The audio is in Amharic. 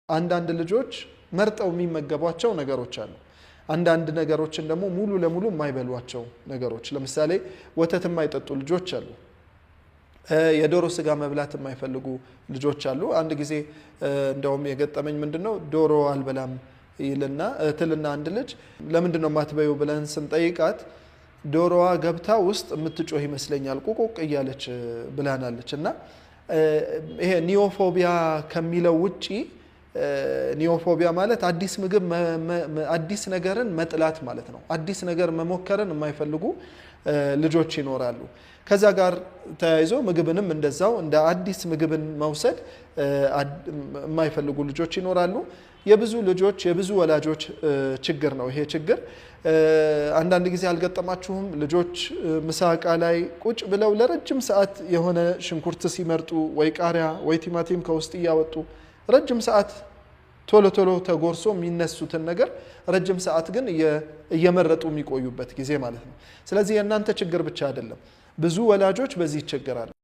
አንዳንድ ልጆች መርጠው የሚመገቧቸው ነገሮች አሉ። አንዳንድ ነገሮችን ደግሞ ሙሉ ለሙሉ የማይበሏቸው ነገሮች፣ ለምሳሌ ወተት የማይጠጡ ልጆች አሉ። የዶሮ ስጋ መብላት የማይፈልጉ ልጆች አሉ። አንድ ጊዜ እንደውም የገጠመኝ ምንድነው ዶሮ አልበላም ይልና ትልና አንድ ልጅ ለምንድነው ማትበዩ ብለን ስንጠይቃት ዶሮዋ ገብታ ውስጥ የምትጮህ ይመስለኛል ቁቁቅ እያለች ብላናለች። እና ይሄ ኒዮፎቢያ ከሚለው ውጪ ኒዮፎቢያ ማለት አዲስ ምግብ አዲስ ነገርን መጥላት ማለት ነው። አዲስ ነገር መሞከርን የማይፈልጉ ልጆች ይኖራሉ። ከዛ ጋር ተያይዞ ምግብንም እንደዛው እንደ አዲስ ምግብን መውሰድ የማይፈልጉ ልጆች ይኖራሉ። የብዙ ልጆች የብዙ ወላጆች ችግር ነው ይሄ ችግር። አንዳንድ ጊዜ አልገጠማችሁም? ልጆች ምሳቃ ላይ ቁጭ ብለው ለረጅም ሰዓት የሆነ ሽንኩርት ሲመርጡ ወይ ቃሪያ ወይ ቲማቲም ከውስጥ እያወጡ ረጅም ሰዓት ቶሎ ቶሎ ተጎርሶ የሚነሱትን ነገር ረጅም ሰዓት ግን እየመረጡ የሚቆዩበት ጊዜ ማለት ነው። ስለዚህ የእናንተ ችግር ብቻ አይደለም፣ ብዙ ወላጆች በዚህ ይቸገራሉ።